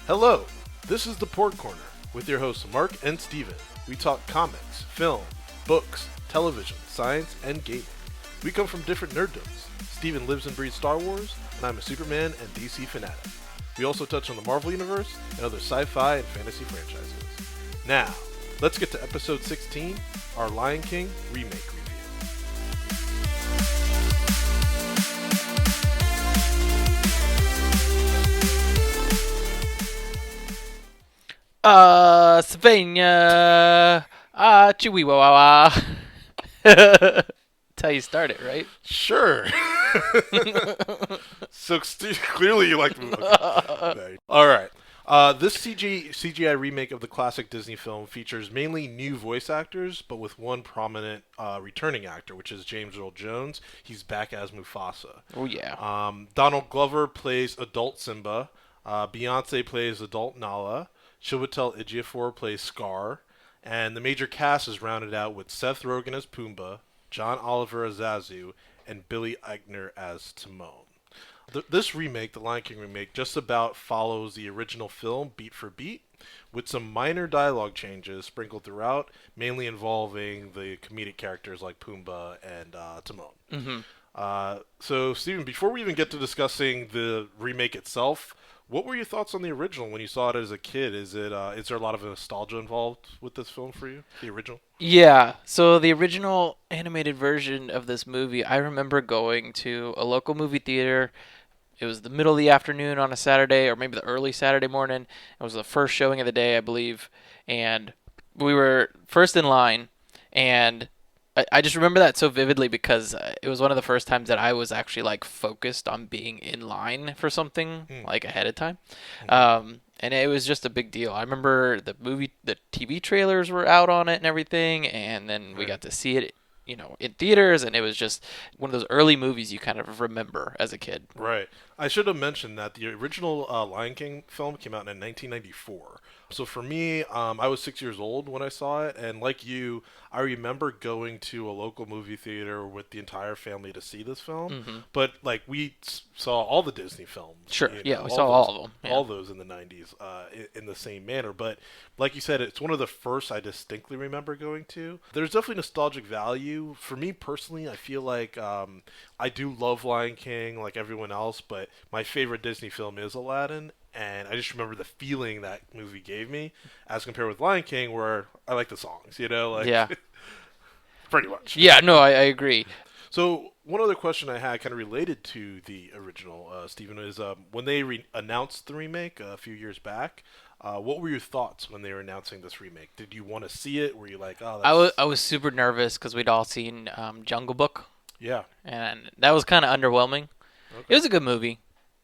Hello, this is the Porgcorner with your hosts Mark and Steven. We talk comics, film, books, television, science, and gaming. We come from different nerddoms. Steven lives and breathes Star Wars, and I'm a Superman and DC fanatic. We also touch on the Marvel Universe and other sci-fi and fantasy franchises. Now, let's get to episode 16, our Lion King remake review. Svenja, Chihuahua. That's how you start it, right? Sure. So clearly you like the movie. All right. This CGI remake of the classic Disney film features mainly new voice actors, but with one prominent returning actor, which is James Earl Jones. He's back as Mufasa. Oh, yeah. Donald Glover plays adult Simba. Beyonce plays adult Nala. Chiwetel Ejiofor plays Scar. And the major cast is rounded out with Seth Rogen as Pumbaa, John Oliver as Zazu, and Billy Eichner as Timon. This remake, the Lion King remake, just about follows the original film beat for beat, with some minor dialogue changes sprinkled throughout, mainly involving the comedic characters like Pumbaa and Timon. Mm-hmm. So, Steven, before we even get to discussing the remake itself, what were your thoughts on the original when you saw it as a kid? Is there a lot of nostalgia involved with this film for you, the original? Yeah, so the original animated version of this movie, I remember going to a local movie theater. It was the middle of the afternoon on a Saturday, or maybe the early Saturday morning. It was the first showing of the day, I believe, and we were first in line, and I just remember that so vividly because it was one of the first times that I was actually like focused on being in line for something like ahead of time. And it was just a big deal. I remember the TV trailers were out on it and everything, and then we got to see it, in theaters, and it was just one of those early movies you kind of remember as a kid. Right. I should have mentioned that the original Lion King film came out in 1994. So for me, I was 6 years old when I saw it, and like you, I remember going to a local movie theater with the entire family to see this film. Mm-hmm. But like we saw all the Disney films. Sure. Yeah, we saw all of them. Yeah. All those in the 90s in the same manner. But like you said, it's one of the first I distinctly remember going to. There's definitely nostalgic value. For me personally, I feel like I do love Lion King like everyone else, but my favorite Disney film is Aladdin. And I just remember the feeling that movie gave me as compared with Lion King, where I like the songs, Yeah. Pretty much. Yeah, no, I agree. So one other question I had kind of related to the original, Stephen, is when they announced the remake a few years back, what were your thoughts when they were announcing this remake? Did you want to see it? Were you like, oh, that's... I was super nervous because we'd all seen Jungle Book. Yeah. And that was kind of underwhelming. Okay. It was a good movie.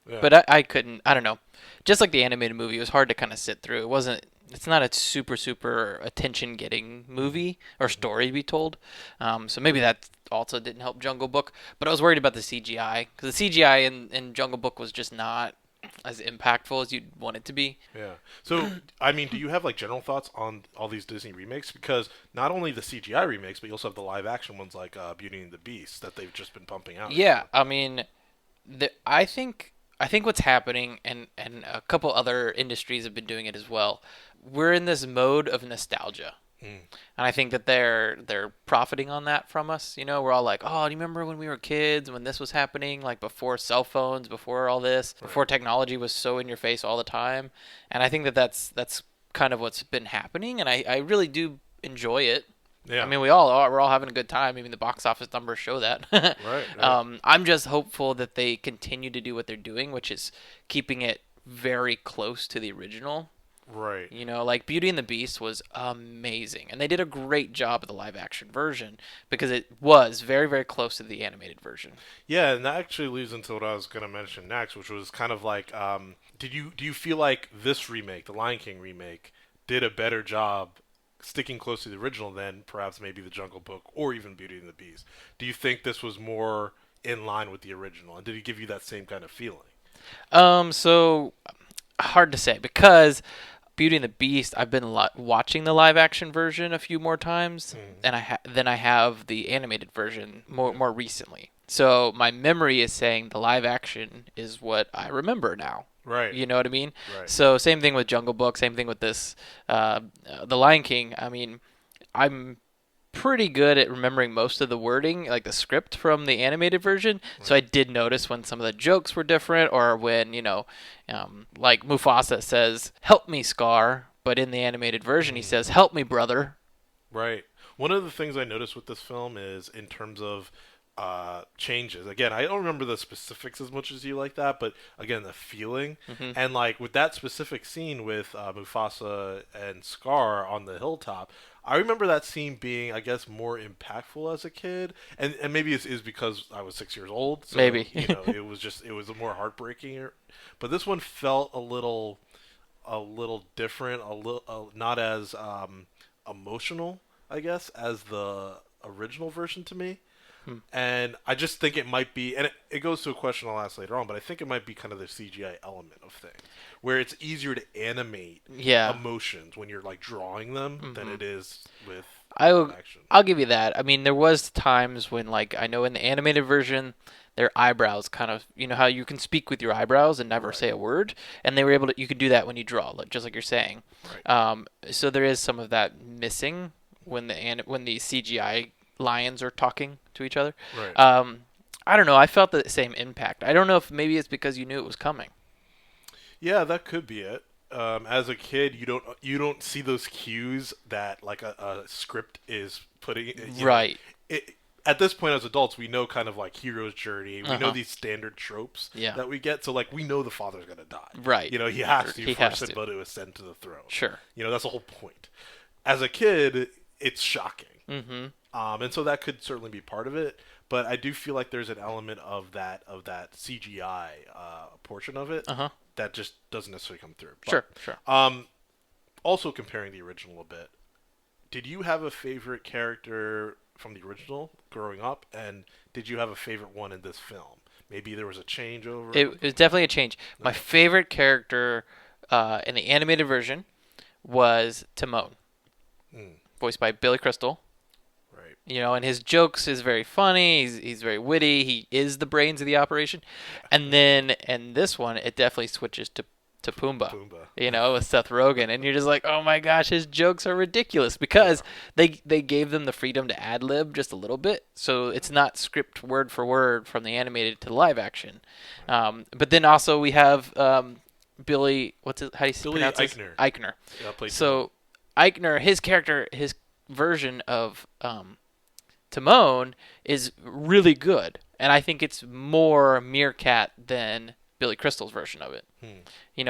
Yeah. But I couldn't, I don't know. Just like the animated movie, it was hard to kind of sit through. It's not a super attention-getting movie or story to be told. So maybe that also didn't help Jungle Book. But I was worried about the CGI, because the CGI in Jungle Book was just not as impactful as you'd want it to be. Yeah. So, I mean, do you have like general thoughts on all these Disney remakes? Because not only the CGI remakes, but you also have the live-action ones like Beauty and the Beast that they've just been pumping out. Yeah, I mean, I think what's happening, and a couple other industries have been doing it as well, we're in this mode of nostalgia. And I think that they're profiting on that from us. We're all like, oh, do you remember when we were kids, when this was happening, like before cell phones, before all this, before technology was so in your face all the time? And I think that that's kind of what's been happening, and I really do enjoy it. Yeah. I mean, we're all having a good time. Even the box office numbers show that. Right. I'm just hopeful that they continue to do what they're doing, which is keeping it very close to the original. Right. Like Beauty and the Beast was amazing. And they did a great job of the live action version because it was very, very close to the animated version. Yeah, and that actually leads into what I was going to mention next, which was kind of like, do you feel like this remake, the Lion King remake, did a better job sticking close to the original than perhaps maybe the Jungle Book or even Beauty and the Beast? Do you think this was more in line with the original, and did it give you that same kind of feeling? So hard to say because Beauty and the Beast, I've been watching the live action version a few more times, Mm. and then I have the animated version Okay. more recently. So my memory is saying the live action is what I remember now. Right. You know what I mean? Right. So same thing with Jungle Book, same thing with this, The Lion King. I mean, I'm pretty good at remembering most of the wording, like the script from the animated version. So I Right. did notice when some of the jokes were different, or when like Mufasa says "Help me, Scar," but in the animated version he Mm. says "Help me, brother." Right. One of the things I noticed with this film is in terms of changes. Again, I don't remember the specifics as much as you like that, but again, the feeling Hmm. and like with that specific scene with Mufasa and Scar on the hilltop, I remember that scene being, I guess, more impactful as a kid, and maybe it's is because I was 6 years old, so Maybe. it was more heartbreaking. But this one felt a little different, a little not as emotional, I guess, as the original version to me. Hmm. And I just think it might be, and it goes to a question I'll ask later on, but I think it might be kind of the CGI element of things, where it's easier to animate Yeah. emotions when you're like drawing them than Hmm. it is with live I'll action. I'll give you that. I mean, there was times when, like, I know in the animated version, their eyebrows kind of, you know how you can speak with your eyebrows and never Right, say a word, and they were able to. You could do that when you draw, like, just like you're saying. right, So there is some of that missing when when the CGI lions are talking to each other. right. Um, I don't know. I felt the same impact. I don't know if maybe it's because you knew it was coming. Yeah, that could be it. As a kid, you don't see those cues that like a script is putting. Right. It, at this point as adults, we know kind of like hero's journey. We Uh know huh. these standard tropes Yeah. that we get. So like we know the father's gonna die. Right. He has to He for has to. Simba to ascend to the throne. Sure. That's the whole point. As a kid, it's shocking. Mm-hmm. And so that could certainly be part of it. But I do feel like there's an element of that CGI portion of it Uh huh. that just doesn't necessarily come through. Sure. Sure. Also comparing the original a bit, did you have a favorite character from the original growing up, and did you have a favorite one in this film? Maybe there was a changeover. It was definitely a change. My Okay. favorite character in the animated version was Timon, Mm, voiced by Billy Crystal. right. And his jokes is very funny. He's very witty. He is the brains of the operation. And then in this one, it definitely switches to Pumbaa. Pumbaa. With Seth Rogen, and you're just like, oh my gosh, his jokes are ridiculous because they gave them the freedom to ad lib just a little bit, so it's not script word for word from the animated to the live action. But then also we have Billy, how do you Billy pronounce this? Eichner. Eichner. Yeah, played So Eichner, his character, his version of Timon is really good, and I think it's more Meerkat than Billy Crystal's version of it. Timon.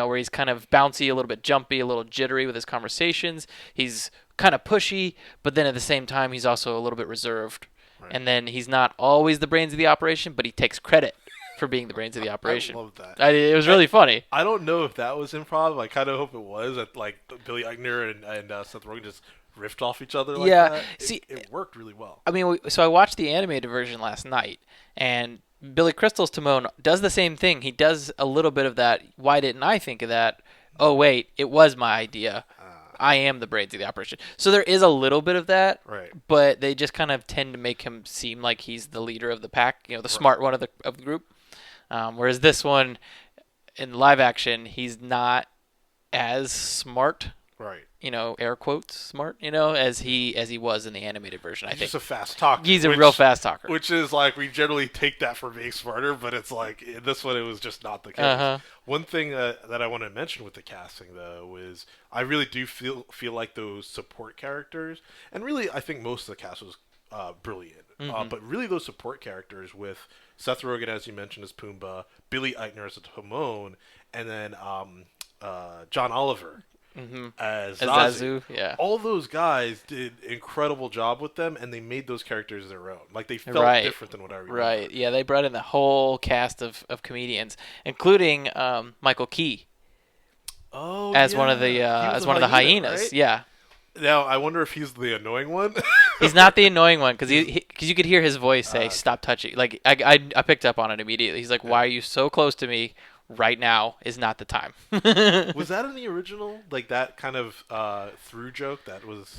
Where he's kind of bouncy, a little bit jumpy, a little jittery with his conversations. He's kind of pushy, but then at the same time, he's also a little bit reserved. Right. And then he's not always the brains of the operation, but he takes credit for being the brains of the operation. I love that. It was really funny. I don't know if that was improv. I kind of hope it was. That like Billy Eichner and Seth Rogen just riffed off each other like Yeah, that. see, It worked really well. I mean, so I watched the animated version last night, and Billy Crystal's Timon does the same thing. He does a little bit of that. Why didn't I think of that? Oh wait, it was my idea. I am the brains of the operation. So there is a little bit of that, Right. but they just kind of tend to make him seem like he's the leader of the pack, the Right. smart one of the group. Whereas this one, in live action, he's not as smart, Right. air quotes smart, as he was in the animated version. I He's think just a fast talker. he's a real fast talker. Which is like we generally take that for being smarter, but it's like in this one it was just not the case. Uh-huh. One thing that I want to mention with the casting though is I really do feel like those support characters, and really I think most of the cast was brilliant. Mhm. But really those support characters with Seth Rogen, as you mentioned, as Pumbaa, Billy Eichner as Timon, and then John Oliver as As Zazu. Zazu, yeah. All those guys did incredible job with them, and they made those characters their own. Like they felt Right. different than what I remember. Right. Yeah, they brought in the whole cast of comedians, including Michael Key Oh, as one yeah. of the He was as a one of the hyena, hyenas. right? Yeah. Now I wonder if he's the annoying one. He's not the annoying one because you could hear his voice say Okay. "Stop touching." Like I picked up on it immediately. He's like, "Why are you so close to me? right now is not the time. Was that in the original? Like that kind of through joke that was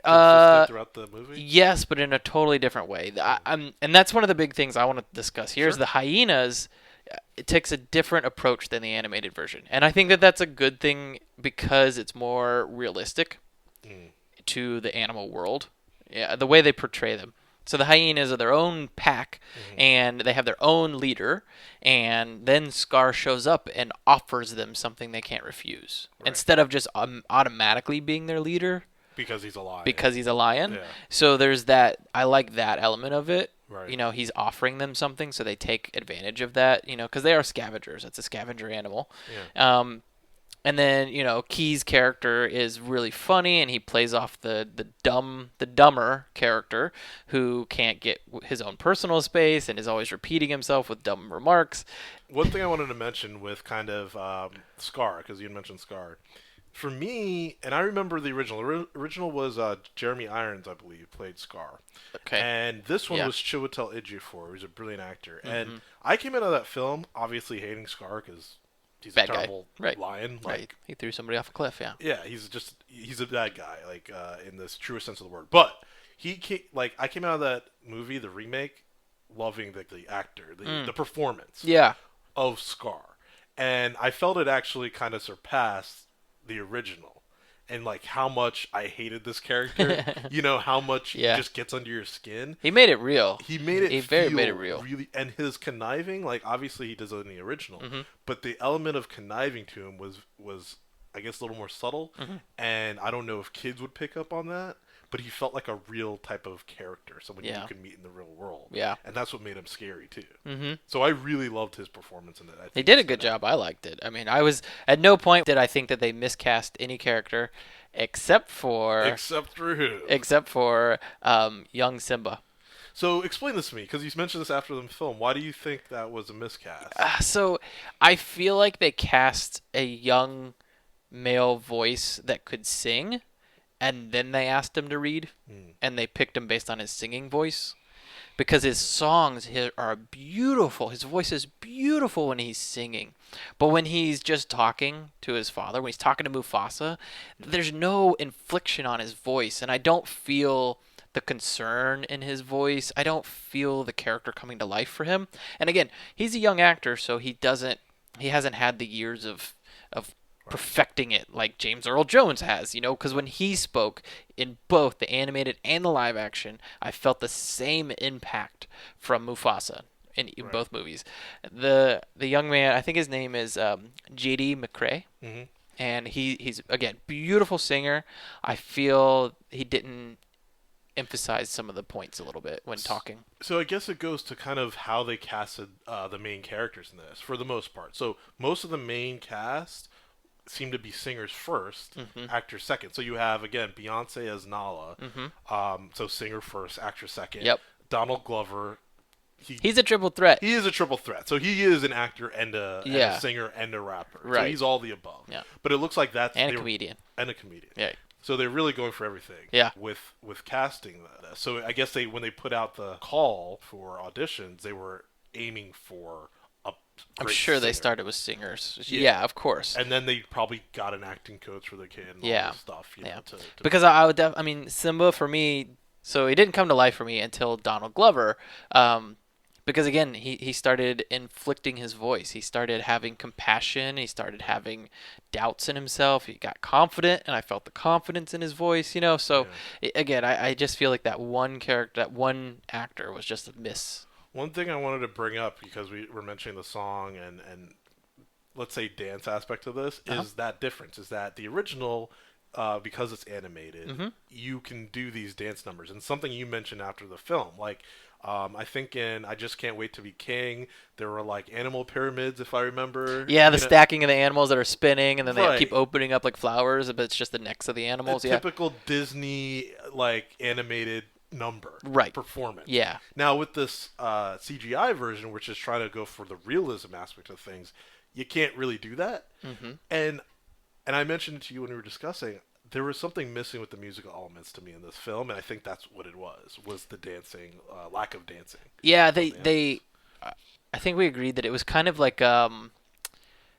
uh, consistent throughout the movie? yes, but in a totally different way. And that's one of the big things I want to discuss here is Sure. the hyenas. It takes a different approach than the animated version, and I think that that's a good thing because it's more realistic Mm, to the animal world. Yeah, the way they portray them. So the hyenas are their own pack, hmm and they have their own leader. And then Scar shows up and offers them something they can't refuse, Right. instead of just automatically being their leader Because he's a lion. because he's a lion. Yeah. So there's that. I like that element of it. Right. You know, he's offering them something, so they take advantage of that. You know, because they are scavengers. It's a scavenger animal. Yeah. And then Key's character is really funny, and he plays off the dumber character who can't get his own personal space and is always repeating himself with dumb remarks. One thing I wanted to mention with kind of Scar, because you had mentioned Scar. For me, and I remember the original. Original was Jeremy Irons, I believe, played Scar. Okay. And this one Yeah. was Chiwetel Ejiofor, who's a brilliant actor. Mm-hmm. And I came out of that film obviously hating Scar because he's Bad a guy. terrible Right. lion. Right. He threw somebody off a cliff. Yeah. Yeah, he's a bad guy, like in this truest sense of the word. But I came out of that movie, the remake, loving the actor, the performance Yeah. of Scar, and I felt it actually kind of surpassed the original, and like how much I hated this character. How much Yeah. he just gets under your skin. He made it real. He made it He very feel made it real. really, and his conniving, like obviously he does it in the original, Mm-hmm. but the element of conniving to him was I guess a little more subtle, Mm-hmm. and I don't know if kids would pick up on that, but he felt like a real type of character, someone Yeah. you could meet in the real world. Yeah. And that's what made him scary too. Mm-hmm. So I really loved his performance in that. I He think did a stood good out. job. I liked it. I mean, I was at no point did I think that they miscast any character except for Except for who? young Simba. So explain this to me, because you mentioned this after the film. Why do you think that was a miscast? So I feel like they cast a young male voice that could sing, and then they asked him to read, and they picked him based on his singing voice. Because his songs are beautiful. His voice is beautiful when he's singing. But when he's just talking to his father, when he's talking to Mufasa, there's no inflection on his voice. And I don't feel the concern in his voice. I don't feel the character coming to life for him. And again, he's a young actor, so he hasn't had the years of perfecting it like James Earl Jones has, because when he spoke in both the animated and the live action, I felt the same impact from Mufasa in Right. both movies. The young man, I think his name is J.D. McCrae, Mm-hmm. and he's again beautiful singer. I feel he didn't emphasize some of the points a little bit when talking. So I guess it goes to kind of how they casted the main characters in this, for the most part. So most of the main cast seem to be singers 1st, actors second. So you have, again, Beyonce as Nala. So singer first, actor second. Yep. Donald Glover. He's a triple threat. He is a triple threat. So he is an actor and a Yeah. singer and a rapper. So Right. he's all the above. Yeah. But it looks like that's... And a they were- comedian. And a comedian. Yeah. So they're really going for everything. Yeah. With casting that. So I guess when they put out the call for auditions, they were aiming for a I'm great sure they singer. started with singers. Yeah. Yeah, of course. And then they probably got an acting coach for the kid and Yeah. all this stuff, Yeah. to Because I would I mean, Simba for me, so he didn't come to life for me until Donald Glover. Because again, he started inflicting his voice. He started having compassion. He started having doubts in himself. He got confident, and I felt the confidence in his voice. So again, I just feel like that one character, that one actor, was just a miss. One thing I wanted to bring up, because we were mentioning the song and let's say dance aspect of this, is that difference. Is that the original, because it's animated, you can do these dance numbers. And something you mentioned after the film, like I think in I Just Can't Wait to Be King, there were like animal pyramids, if I remember. Yeah, the stacking of the animals that are spinning, and then they Right. keep opening up like flowers, but it's just the necks of the animals. A Yeah, typical Disney like animated number Right. performance. yeah, Now with this CGI version, which is trying to go for the realism aspect of things, you can't really do that. And I mentioned it to you when we were discussing. There was something missing with the musical elements to me in this film, and I think that's what it was the dancing, lack of dancing. yeah. I think we agreed that it was kind of like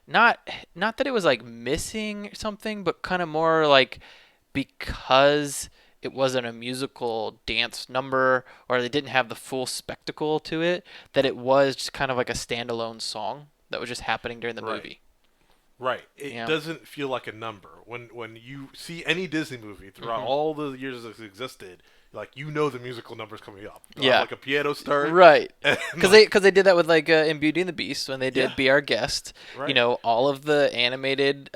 not that it was like missing something, but kind of more like because it wasn't a musical dance number or they didn't have the full spectacle to it, that it was just kind of like a standalone song that was just happening during the Right. movie. Right. It Yeah. doesn't feel like a number. When you see any Disney movie throughout Hmm. all the years it's existed, like you know the musical number's coming up. They'll have Yeah. like a piano start Right. and Because like they did that with like in Beauty and the Beast when they yeah, did Be Our Guest. You right. know, all of the animated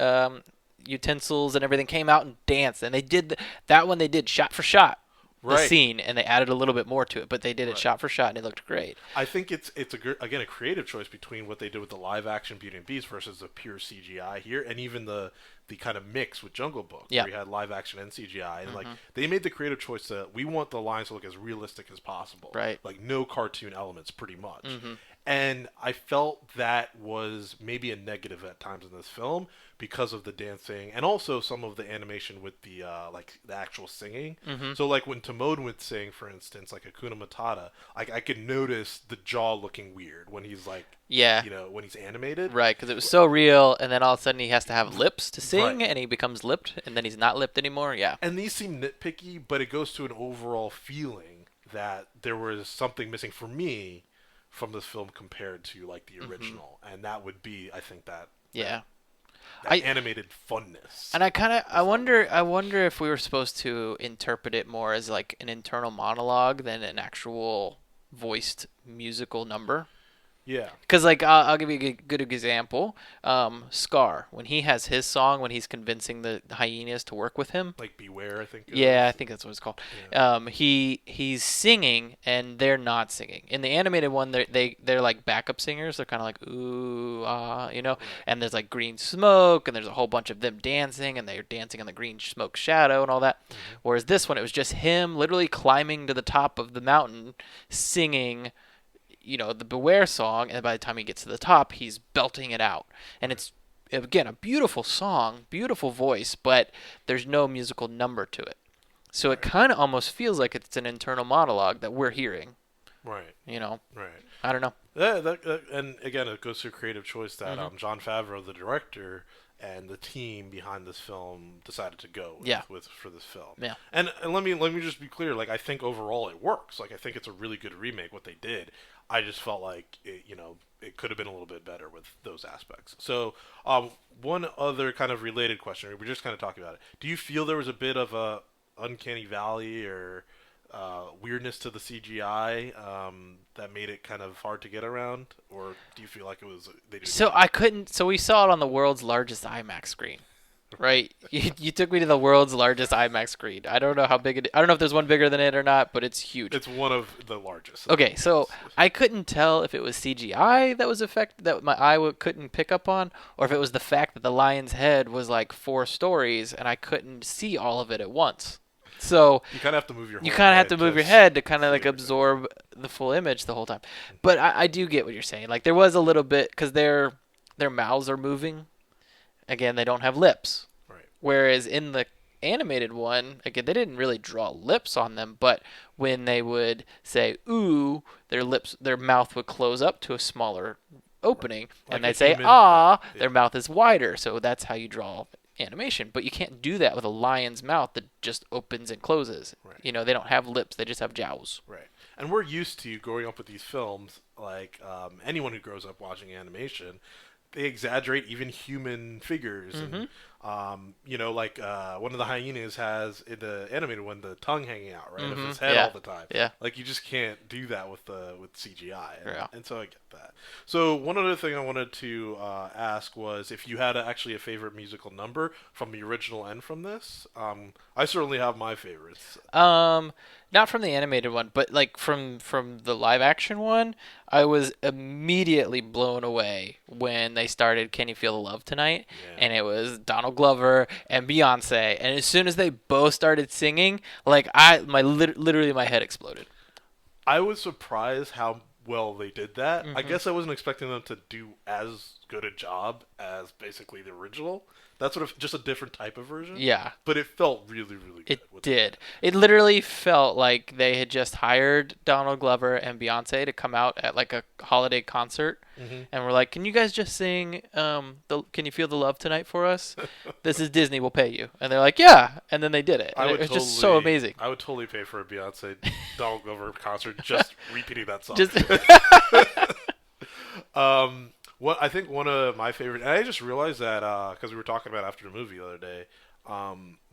utensils and everything came out and danced, and they did that one. They did shot for shot the Right. scene, and they added a little bit more to it, but they did it Right. shot for shot, and it looked great. I think again a creative choice between what they did with the live action Beauty and Beast versus the pure CGI here, and even the kind of mix with Jungle Book Yeah. where you had live action and CGI, and like Hmm. they made the creative choice that we want the lines to look as realistic as possible, Right. like no cartoon elements, pretty much. Hmm. And I felt that was maybe a negative at times in this film because of the dancing and also some of the animation with the like the actual singing. Hmm. So like when Timon would sing, for instance, like Hakuna Matata, like I could notice the jaw looking weird when he's like, Yeah. you know, when he's animated. Right, because it was so real, and then all of a sudden he has to have lips to Right. sing, and he becomes lipped, and then he's not lipped anymore. Yeah. And these seem nitpicky, but it goes to an overall feeling that there was something missing for me from this film compared to like the Hmm. original, and that would be, I think, Yeah. that I animated funness. And I wonder if we were supposed to interpret it more as like an internal monologue than an actual voiced musical number. Yeah, Because like I'll give you a good example. Scar, when he has his song when he's convincing the hyenas to work with him. like Beware, I think. It Yeah, I is. think that's what it's called. Yeah. He's singing and they're not singing. In the animated one, they're like backup singers. They're kind of like ooh ah, you know. Right. And there's like green smoke, and there's a whole bunch of them dancing, and they're dancing in the green smoke shadow and all that. Mhm. Whereas this one, it was just him literally climbing to the top of the mountain, singing, the Beware song, and by the time he gets to the top, he's belting it out. And Right. it's again a beautiful song, beautiful voice, but there's no musical number to it. So it Right. kind of almost feels like it's an internal monologue that we're hearing. Right. You know, Right. I don't know. And again, it goes to a creative choice that Mhm. John Favreau, the director, and the team behind this film decided to go with, Yeah. for this film. Yeah. And let me just be clear. Like I think overall it works. Like I think it's a really good remake. What they did, I just felt like it could have been a little bit better with those aspects. So one other kind of related question. We were just kind of talking about it. Do you feel there was a bit of a uncanny valley or weirdness to the CGI that made it kind of hard to get around, or do you feel like it was they did a good So job? I couldn't. So we saw it on the world's largest IMAX screen, right? You took me to the world's largest IMAX screen. I don't know how big it. I don't know if there's one bigger than it or not, but it's huge. It's one of the largest. Okay, so I couldn't tell if it was CGI that was that my eye couldn't pick up on, or if it was the fact that the lion's head was like 4 stories and I couldn't see all of it at once. So you kind of have to move your you whole kind of have head to move your just head to kind of see like everything. absorb the full image the whole time. But I do get what you're saying. Like there was a little bit because their mouths are moving. Again, they don't have lips. Right. Whereas in the animated one, again, they didn't really draw lips on them, but when they would say "ooh," their mouth would close up to a smaller opening, Like and a they'd say human. "ah," Yeah. their mouth is wider. So that's how you draw animation. But you can't do that with a lion's mouth that just opens and closes. Right. They don't have lips; they just have jowls. Right. And we're used to growing up with these films. Like anyone who grows up watching animation, they exaggerate even human figures, and like one of the hyenas has in the animated one the tongue hanging out right of his head Yeah. all the time. Yeah. Like you just can't do that with CGI, Yeah. and so I get that. So one other thing I wanted to ask was if you had actually a favorite musical number from the original and from this. I certainly have my favorites. Not from the animated one, but like from the live action one, I was immediately blown away when they started "Can You Feel the Love Tonight," Yeah. and it was Donald Glover and Beyonce, and as soon as they both started singing, like literally my head exploded. I was surprised how well they did that. I Mhm. guess I wasn't expecting them to do as good a job as basically the original. That's what just a different type of version. Yeah. But it felt really, really good. It With did. It literally felt like they had just hired Donald Glover and Beyonce to come out at like a holiday concert, hmm and we're like, "Can you guys just sing Can You Feel the Love Tonight for us? This is Disney. We'll pay you." And they're like, "Yeah," and then they did it, I and it would was totally, just so amazing. I would totally pay for a Beyonce Donald Glover concert just repeating that song. Just What I think one of my favorite, and I just realized that because we were talking about after the movie the other day,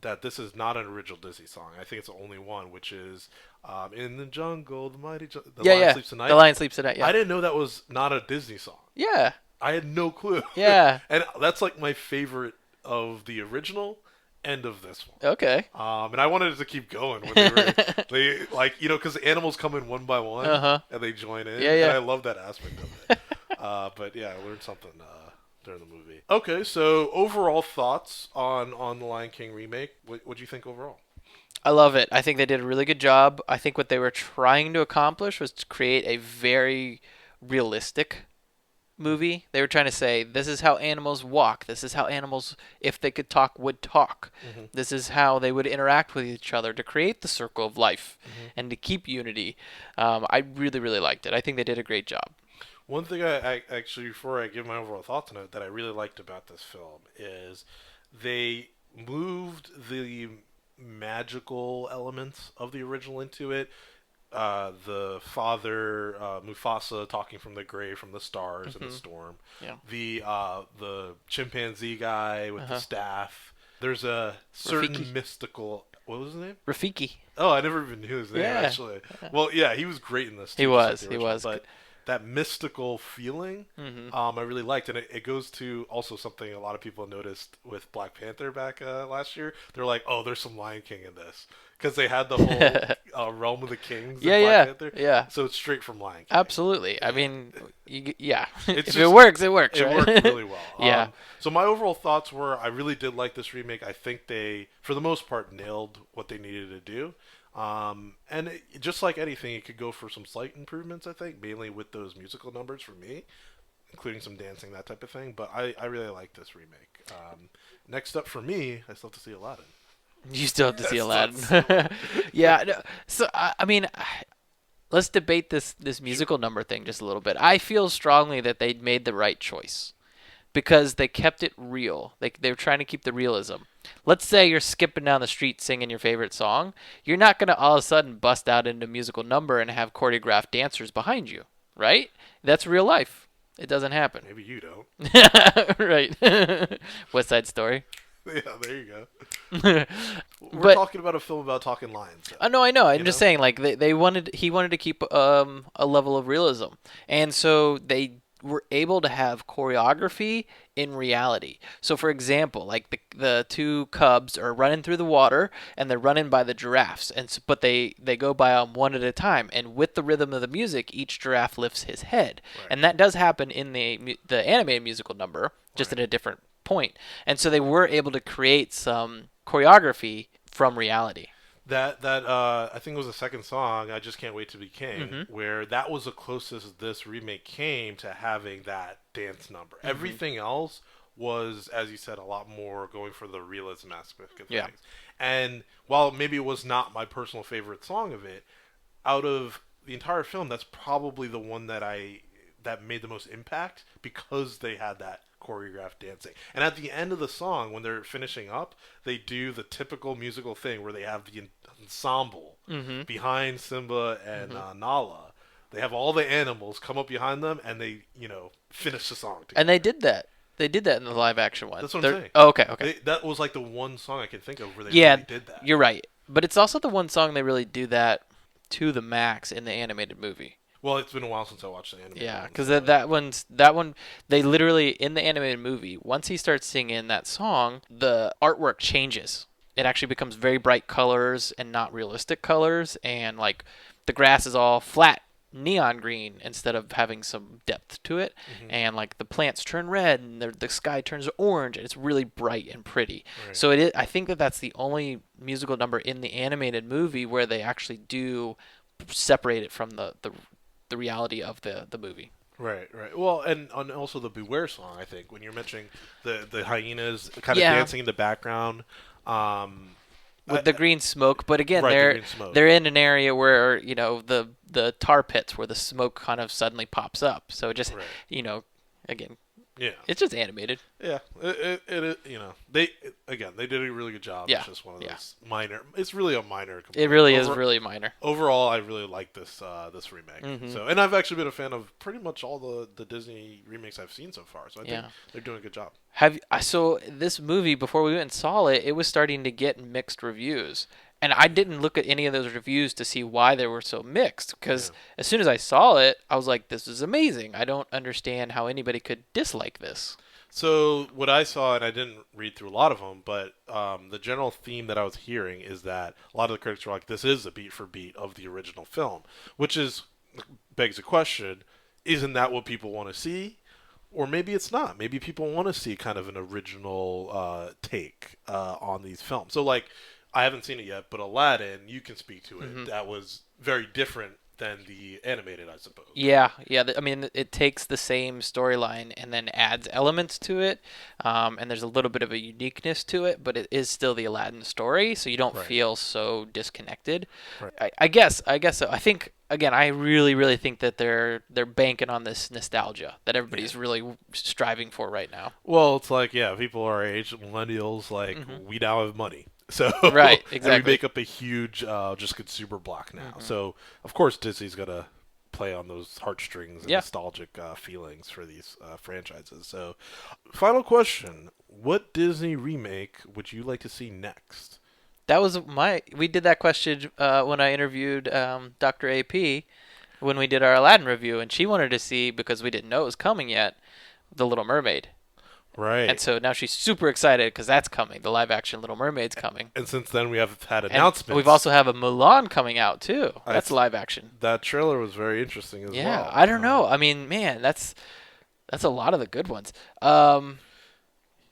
that this is not an original Disney song. I think it's the only one, which is "In the Jungle, the Mighty, the yeah, Lion yeah. Sleeps Tonight." The Lion Sleeps Tonight. I Yeah, didn't know that was not a Disney song. yeah, I had no clue. yeah. And that's like my favorite of the original and of this one. Okay. And I wanted it to keep going when they were they like because the animals come in one by one Uh-huh. and they join in. Yeah, yeah. And I love that aspect of it. But yeah, I learned something during the movie. Okay, so overall thoughts on the Lion King remake. What do you think overall? I love it. I think they did a really good job. I think what they were trying to accomplish was to create a very realistic movie. They were trying to say, this is how animals walk. This is how animals, if they could talk, would talk. Mm-hmm. This is how they would interact with each other to create the circle of life Mm-hmm. and to keep unity. I really, really liked it. I think they did a great job. One thing I actually, before I give my overall thoughts on it, that I really liked about this film is they moved the magical elements of the original into it. The father, Mufasa, talking from the grave, from the stars in the storm. Yeah. The chimpanzee guy with the Uh-huh. staff. There's a certain Rafiki. mystical. What was his name? Rafiki. Oh, I never even knew his name Yeah. actually. Well, yeah, he was great in this. Too, He just was. like the He original, was. But that mystical feeling, Hmm. I really liked, and it goes to also something a lot of people noticed with Black Panther back last year. They're like, "Oh, there's some Lion King in this," because they had the whole realm of the kings. Yeah, in Black yeah, Panther. yeah. So it's straight from Lion King. Absolutely. I mean, yeah. It's If just- it works, it works. It right? worked really well. Yeah. So my overall thoughts were, I really did like this remake. I think they, for the most part, nailed what they needed to do. Just like anything, it could go for some slight improvements. I think mainly with those musical numbers for me, including some dancing, that type of thing. But I really like this remake. Next up for me, I still have to see Aladdin. You still have to see That's Aladdin. Yeah. No, so I mean, let's debate this musical number thing just a little bit. I feel strongly that they made the right choice because they kept it real. They were trying to keep the realism. Let's say you're skipping down the street singing your favorite song. You're not gonna all of a sudden bust out into a musical number and have choreographed dancers behind you, right? That's real life. It doesn't happen. Maybe you don't. Right. West Side Story. Yeah, there you go. We're But talking about a film about talking lions. So. no, I know. I'm You just know? saying, like he wanted to keep a level of realism, and so they were able to have choreography in reality. So, for example, like the two cubs are running through the water, and they're running by the giraffes, but they go by them one at a time, and with the rhythm of the music, each giraffe lifts his head, Right. and that does happen in the animated musical number, just Right. at a different point. And so they were able to create some choreography from reality. That I think it was the second song. I just can't wait to be king. Mm-hmm. Where that was the closest this remake came to having that dance number. Mm-hmm. Everything else was, as you said, a lot more going for the realism aspect of Yeah. things. And while maybe it was not my personal favorite song of it, out of the entire film, that's probably the one that made the most impact because they had that choreographed dancing. And at the end of the song, when they're finishing up, they do the typical musical thing where they have the ensemble Mm-hmm. behind Simba and Nala. They have all the animals come up behind them and they, finish the song together. And they did that. They did that in the live action one. That's what I'm saying. Oh, okay, okay. That was like the one song I can think of where they Yeah, really did that. you're right. But it's also the one song they really do that to the max in the animated movie. Well, it's been a while since I watched the anime. Yeah, because that one they literally in the animated movie. Once he starts singing that song, the artwork changes. It actually becomes very bright colors and not realistic colors, and like the grass is all flat neon green instead of having some depth to it, and like the plants turn red and the sky turns orange, and it's really bright and pretty. Right. So it is. I think that's the only musical number in the animated movie where they actually do separate it from the reality of the movie. Right, right. Well, and also the Beware song. I think when you're mentioning the hyenas kind of Yeah, dancing in the background, um, with the green smoke. But again, right, the they're green smoke. they're in an area where the tar pits where the smoke kind of suddenly pops up. So it just Right. again, Yeah. it's just animated. Yeah, again they did a really good job. Yeah, It's just one of yeah. those minor. It's really a minor It complaint. really is really minor. Overall, I really like this remake. Hmm. So, and I've actually been a fan of pretty much all the Disney remakes I've seen so far. So I think Yeah. they're doing a good job. So this movie before we went and saw it, it was starting to get mixed reviews. And I didn't look at any of those reviews to see why they were so mixed because Yeah. as soon as I saw it, I was like, this is amazing. I don't understand how anybody could dislike this. So what I saw, and I didn't read through a lot of them, but the general theme that I was hearing is that a lot of the critics were like, "This is a beat for beat of the original film," which is begs the question: isn't that what people want to see? Or maybe it's not. Maybe people want to see kind of an original take on these films. So, like, I haven't seen it yet, but Aladdin, you can speak to it. Hmm. That was very different than the animated, I suppose. Yeah, yeah. I mean, it takes the same storyline and then adds elements to it, and there's a little bit of a uniqueness to it, but it is still the Aladdin story, so you don't Right. feel so disconnected. Right. I guess so. I think again, I really, really think that they're banking on this nostalgia that everybody's really striving for right now. Well, it's like, yeah, people our age, millennials, like, we now have money. So, Right, and exactly. we make up a huge just consumer block now. So, of course, Disney's going to play on those heartstrings and Yeah. nostalgic feelings for these franchises. So, final question. What Disney remake would you like to see next? That was we did that question when I interviewed Dr. AP when we did our Aladdin review, and she wanted to see because we didn't know it was coming yet, The Little Mermaid. Right. And so now she's super excited because that's coming. The live action Little Mermaid's coming. And since then, we have had And announcements. we've also have a Mulan coming out too. I That's s- live action. That trailer was very interesting as well. Yeah, I don't know. I mean, man, that's a lot of the good ones.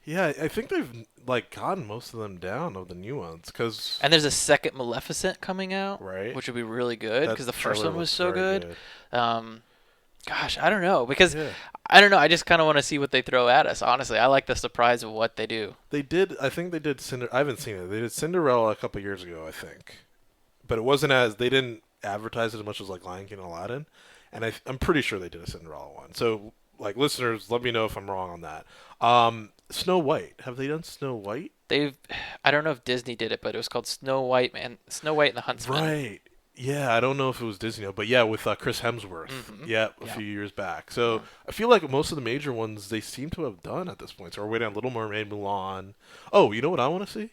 Yeah, I think they've like gotten most of them down of the new ones because And there's a second Maleficent coming out, right, which would be really good that because the first trailer one was looks so very good. Gosh, I don't know because Yeah. I don't know. I just kind of want to see what they throw at us. Honestly, I like the surprise of what they do. They did. I think they did. I haven't seen it. They did Cinderella a couple years ago, I think, but it wasn't as they didn't advertise it as much as like Lion King and Aladdin, and I'm pretty sure they did a Cinderella one. So, like listeners, let me know if I'm wrong on that. Snow White. Have they done Snow White? I don't know if Disney did it, but it was called Snow White Snow White and the Huntsman. Right. Yeah, I don't know if it was Disney, but yeah, with Chris Hemsworth. Yeah, a few years back. So I feel like most of the major ones they seem to have done at this point. So we're waiting on Little Mermaid, Mulan. Oh, you know what I want to see?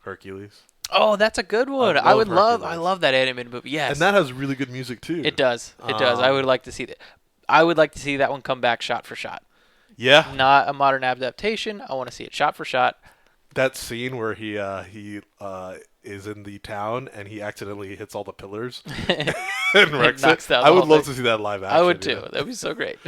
Hercules. Oh, that's a good one. I love I Hercules. love that animated movie. Yes. And that has really good music too. It does. It does. I would like to see that. I would like to see that one come back shot for shot. Yeah, Not a modern adaptation. I want to see it shot for shot. that scene where he is in the town and he accidentally hits all the pillars and wrecks it. knocks down I the would whole love thing. to see that live action. I would you too. know? That'd be so great.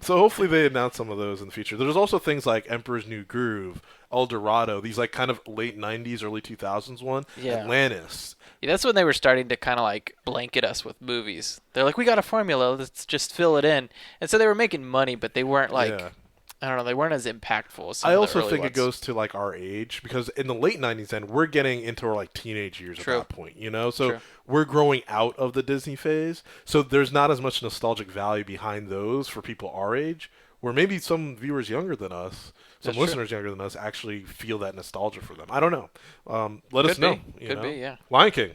So hopefully they announce some of those in the future. There's also things like Emperor's New Groove, El Dorado, these like kind of late 90s, early 2000s one, Yeah. Atlantis. Yeah, that's when they were starting to kind of like blanket us with movies. They're like, we got a formula. Let's just fill it in. And so they were making money, but they weren't like, Yeah. I don't know, they weren't as impactful as some I of the also early think ones. it goes to like our age because in the late 90s then we're getting into our like teenage years True. at that point, you know? So True. we're growing out of the Disney phase. So there's not as much nostalgic value behind those for people our age where maybe some viewers younger than us, some That's true. listeners younger than us actually feel that nostalgia for them. I don't know. Let us Could know. be. you Could know? be, yeah. Lion King.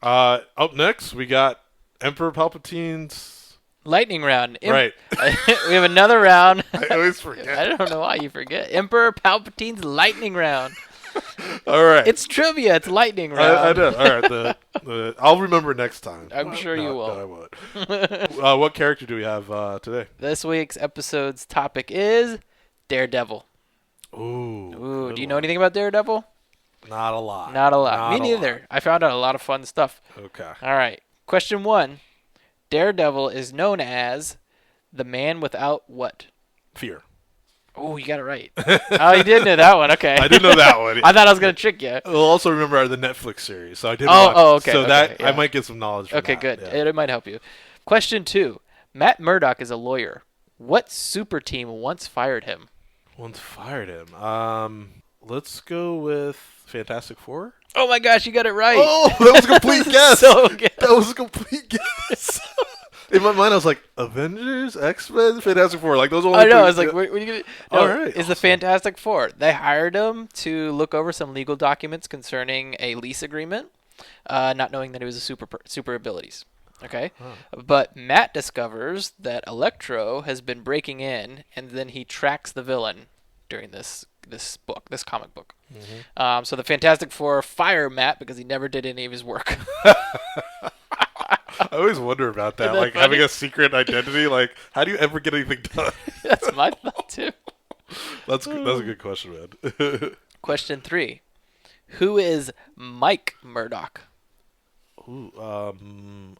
Up next, we got Emperor Palpatine's. Lightning round. Right. We have another round. I always forget. I don't know why you forget. Emperor Palpatine's lightning round. All right. It's trivia. It's lightning round. I know. All right. I'll remember next time. I'm sure you will. No, I won't. What character do we have today? This week's episode's topic is Daredevil. Ooh. Ooh, good do you know one. anything about Daredevil? Not a lot. Not a lot. Not Me a neither. lot. I found out a lot of fun stuff. Okay. All right. Question 1. Daredevil is known as the man without what? Fear. Oh, you got it right. Oh, you did know that one. Okay. I did know that one. I thought I was going to trick you. We'll also remember the Netflix series, so I did. Oh, watch, oh, okay, So okay, that yeah. I might get some knowledge. From Okay, that, good. yeah. It might help you. Question 2. Matt Murdock is a lawyer. What super team once fired him? Once fired him. Let's go with Fantastic Four. Oh my gosh, you got it right. Oh, that was a complete guess. So good. That was a complete guess. In my mind, I was like, Avengers, X-Men, Fantastic Four. Like those only. I know. three- I was like, what are you gonna? No, All right, it's the Fantastic Four. They hired him to look over some legal documents concerning a lease agreement, not knowing that it was a super abilities. Okay, but Matt discovers that Electro has been breaking in, and then he tracks the villain during this comic book. So the Fantastic Four fire Matt because he never did any of his work. I always wonder about that, Isn't that like funny? having a secret identity. Like, how do you ever get anything done? That's my thought too. That's a good question, man. Question 3: Who is Mike Murdock? Ooh,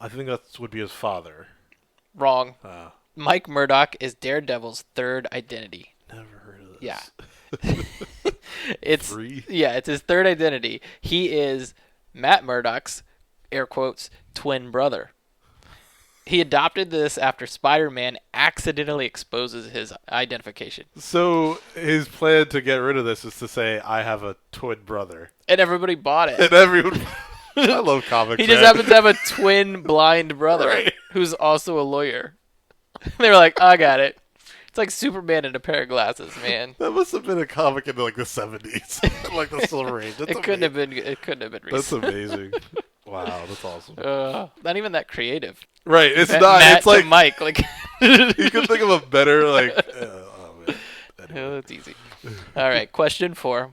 I think that would be his father. Wrong. Uh, Mike Murdock is Daredevil's third identity. Never heard of this. Yeah. It's Three? Yeah, it's his third identity. He is Matt Murdock's, air quotes, twin brother. He adopted this after Spider-Man accidentally exposes his identification. So his plan to get rid of this is to say, I have a twin brother. And everybody bought it. And everyone... I love comics, He just man. happens to have a twin blind brother Right. who's also a lawyer. They were like, I got it. It's like Superman in a pair of glasses, man. That must have been a comic in like the 70s. Like the Silver Age. That's It couldn't have been. It couldn't have been That's recent. amazing. Wow, that's awesome. Not even that creative. Right, it's not. Matt It's like to Mike. Like you could think of a better like. Oh man. Anyway. Oh, it's easy. All right, question 4: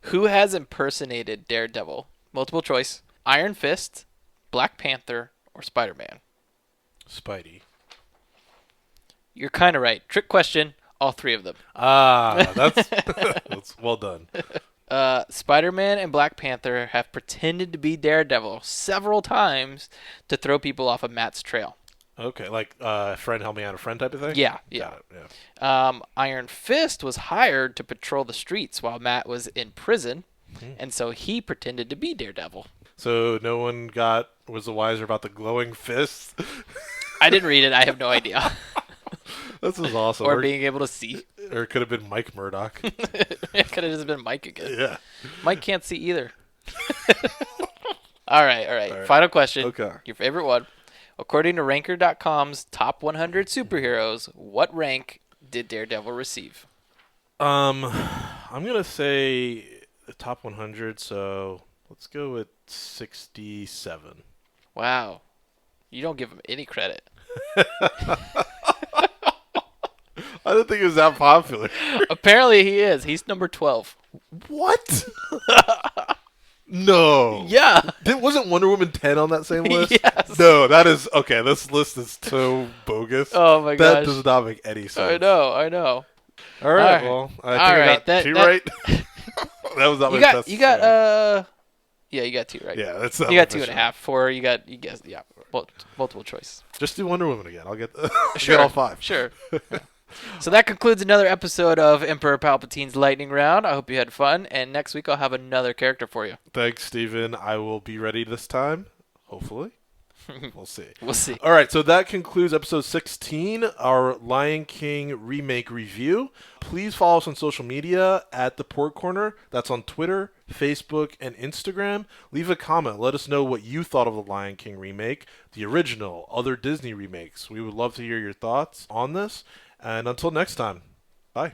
Who has impersonated Daredevil? Multiple choice: Iron Fist, Black Panther, or Spider-Man. Spidey. You're kind of right. Trick question. All 3 of them. Ah, that's well done. Spider-Man and Black Panther have pretended to be Daredevil several times to throw people off of Matt's trail. Okay, like friend help me out, a friend type of thing. Yeah, yeah. Got it, yeah. Iron Fist was hired to patrol the streets while Matt was in prison, and so he pretended to be Daredevil. So no one was the wiser about the glowing fists. I didn't read it. I have no idea. This is awesome. Or being able to see. Or it could have been Mike Murdock. It could have just been Mike again. Yeah. Mike can't see either. All right. All right. Final question. Okay. Your favorite one. According to Ranker.com's top 100 superheroes, what rank did Daredevil receive? I'm gonna say the top 100. So let's go with 67. Wow. You don't give him any credit. I didn't think it was that popular. Apparently he is. He's number 12. What? No. Yeah. Wasn't Wonder Woman 10 on that same list? Yes. No, that is okay. This list is so bogus. Oh my That gosh. does not make any sense. I know. All right. right. Well, I think All I right, got two right. That was not my best. Yeah, you got 2 right. Yeah, that's not You got my 2.5. best. 4, you guessed, yeah. Multiple choice. Just do Wonder Woman again. I'll get Sure. get all 5. Sure. So that concludes another episode of Emperor Palpatine's Lightning Round. I hope you had fun, and next week I'll have another character for you. Thanks, Steven. I will be ready this time. Hopefully. We'll see. We'll see. All right, so that concludes episode 16, our Lion King remake review. Please follow us on social media at the Porgcorner. That's on Twitter, Facebook, and Instagram. Leave a comment. Let us know what you thought of the Lion King remake, the original, other Disney remakes. We would love to hear your thoughts on this. And until next time, bye.